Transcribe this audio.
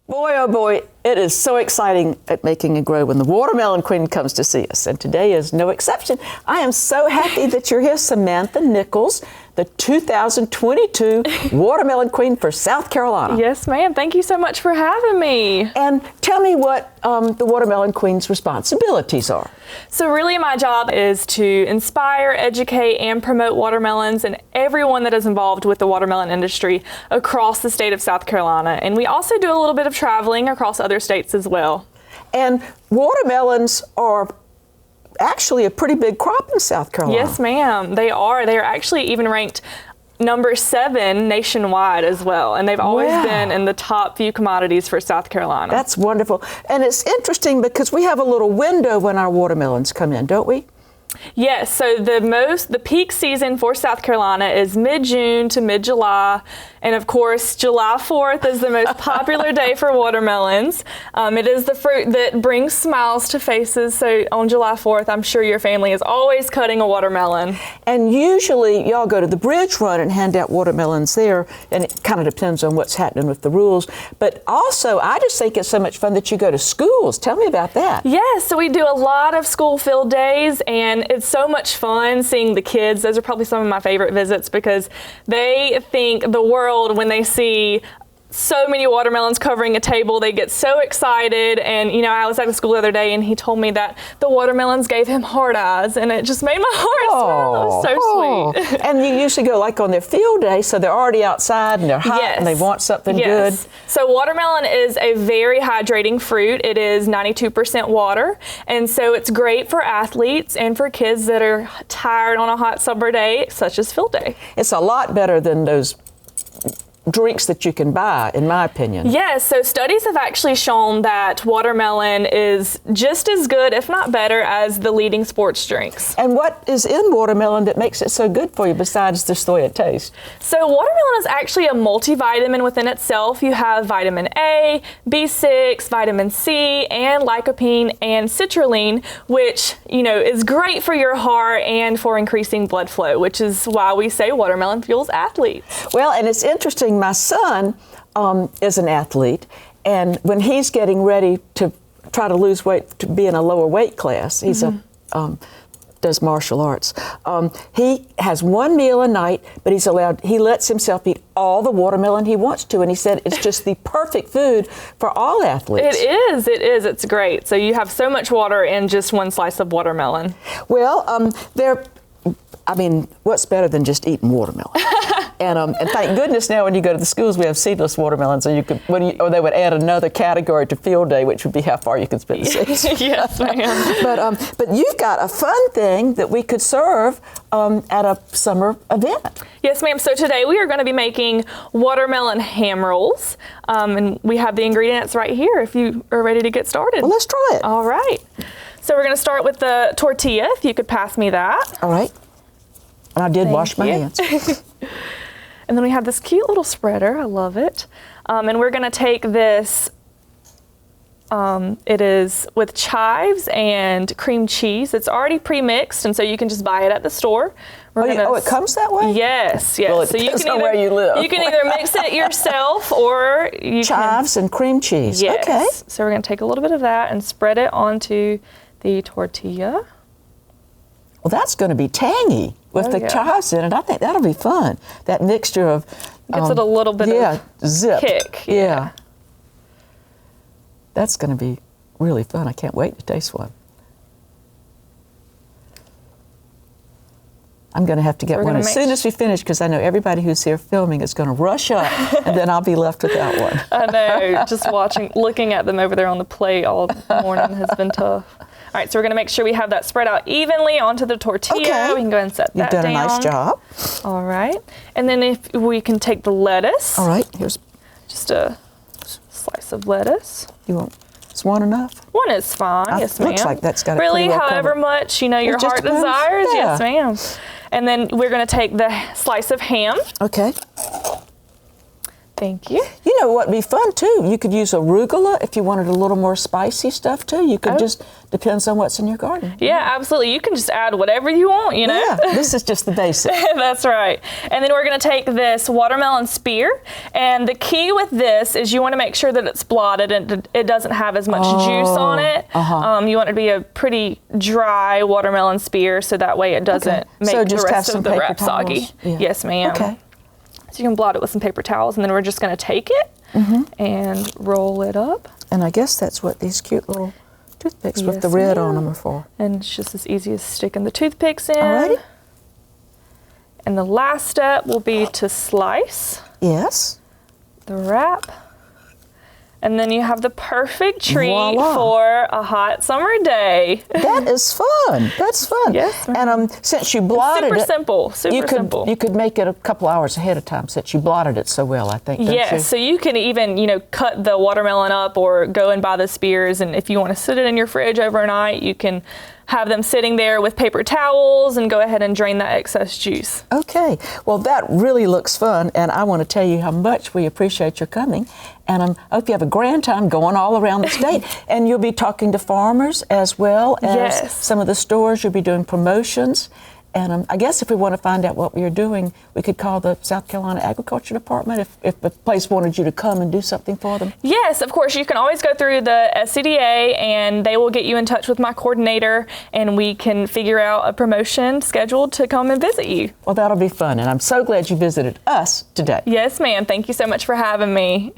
Boy, oh boy, it is so exciting at Making and Grow when the Watermelon Queen comes to see us, and today is no exception. I am so happy that you're here, Samantha Nichols, the 2022 Watermelon Queen for South Carolina. Yes, ma'am. Thank you so much for having me. And tell me what the Watermelon Queen's responsibilities are. So really my job is to inspire, educate, and promote watermelons and everyone that is involved with the watermelon industry across the state of South Carolina. And we also do a little bit of traveling across other states as well. And watermelons are actually a pretty big crop in South Carolina. Yes, ma'am. They are. They are actually even ranked number 7 nationwide as well. And they've always been in the top few commodities for South Carolina. That's wonderful. And it's interesting because we have a little window when our watermelons come in, don't we? Yes, so the peak season for South Carolina is mid-June to mid-July, and of course July 4th is the most popular day for watermelons. It is the fruit that brings smiles to faces, so on July 4th I'm sure your family is always cutting a watermelon. And usually y'all go to the bridge run and hand out watermelons there, and it kind of depends on what's happening with the rules. But also I just think it's so much fun that you go to schools. Tell me about that. Yes, so we do a lot of school field days, and it's so much fun seeing the kids. Those are probably some of my favorite visits because they think the world when they see so many watermelons covering a table. They get so excited. And you know, I was at a school the other day and he told me that the watermelons gave him heart eyes, and it just made my heart smile. It was so sweet. And you usually go like on their field day, so they're already outside and they're hot and they want something good. So watermelon is a very hydrating fruit. It is 92% water, and so it's great for athletes and for kids that are tired on a hot summer day, such as field day. It's a lot better than those drinks that you can buy, in my opinion. Yes, so studies have actually shown that watermelon is just as good, if not better, as the leading sports drinks. And what is in watermelon that makes it so good for you besides just the way it tastes? So watermelon is actually a multivitamin within itself. You have vitamin A, B6, vitamin C, and lycopene and citrulline, which, you know, is great for your heart and for increasing blood flow, which is why we say watermelon fuels athletes. Well, and it's interesting. My son is an athlete, and when he's getting ready to try to lose weight to be in a lower weight class, he's does martial arts. He has one meal a night, but he lets himself eat all the watermelon he wants to, and he said it's just the perfect food for all athletes. It is, it's great. So you have so much water in just one slice of watermelon. Well, what's better than just eating watermelon? And thank goodness now when you go to the schools we have seedless watermelons, so you could, or they would add another category to field day, which would be how far you can spend the season. Yes, ma'am. But you've got a fun thing that we could serve at a summer event. Yes, ma'am. So today we are going to be making watermelon ham rolls, and we have the ingredients right here if you are ready to get started. Well, let's try it. All right. So we're going to start with the tortilla, if you could pass me that. All right. And I did wash my hands. And then we have this cute little spreader. I love it. And we're going to take this, it is with chives and cream cheese. It's already pre-mixed, and so you can just buy it at the store. It comes that way? Yes, yes. Well, it depends on where you live. You can either mix it yourself or you chives and cream cheese. Yes. Okay. So we're going to take a little bit of that and spread it onto the tortilla. Well, that's going to be tangy with the chives in it. I think that'll be fun. That mixture of gives it a little bit of kick. Yeah. That's going to be really fun. I can't wait to taste one. I'm going to have to get one as soon as we finish because I know everybody who's here filming is going to rush up and then I'll be left without one. I know. Just looking at them over there on the plate all morning has been tough. All right, so we're going to make sure we have that spread out evenly onto the tortilla. Okay. We can go ahead and set that down. You've done a nice job. All right. And then if we can take the lettuce. All right, here's just a slice of lettuce. Is one enough? One is fine. Yes, ma'am. Looks like that's got it really, pretty well however covered. much your heart desires. Yeah. Yes, ma'am. And then we're going to take the slice of ham. Okay. Thank you. You know what would be fun too? You could use arugula if you wanted a little more spicy stuff too. You could just, depends on what's in your garden. Yeah, absolutely. You can just add whatever you want, you know? Yeah, this is just the basic. That's right. And then we're going to take this watermelon spear. And the key with this is you want to make sure that it's blotted and it doesn't have as much juice on it. You want it to be a pretty dry watermelon spear so that way it doesn't make So the just have rest some of the paper wrap soggy. towels. Yeah. Yes, ma'am. Okay. So you can blot it with some paper towels, and then we're just going to take it and roll it up. And I guess that's what these cute little toothpicks with the red on them are for. And it's just as easy as sticking the toothpicks in. Alrighty. And the last step will be to slice Yes. the wrap. And then you have the perfect treat Voila. for a hot summer day. That is fun. That's fun. Yes, ma'am. And since you blotted Super it, simple, super simple. You could make it a couple hours ahead of time since you blotted it so well, I think, don't you? Yes, so you can even, cut the watermelon up or go and buy the spears, and if you want to sit it in your fridge overnight, you can have them sitting there with paper towels and go ahead and drain that excess juice. Okay. Well, that really looks fun, and I want to tell you how much we appreciate your coming. And I hope you have a grand time going all around the state. And you'll be talking to farmers as well as some of the stores. You'll be doing promotions. And I guess if we want to find out what we are doing, we could call the South Carolina Agriculture Department if the place wanted you to come and do something for them. Yes, of course. You can always go through the SCDA, and they will get you in touch with my coordinator, and we can figure out a promotion scheduled to come and visit you. Well, that'll be fun. And I'm so glad you visited us today. Yes, ma'am. Thank you so much for having me.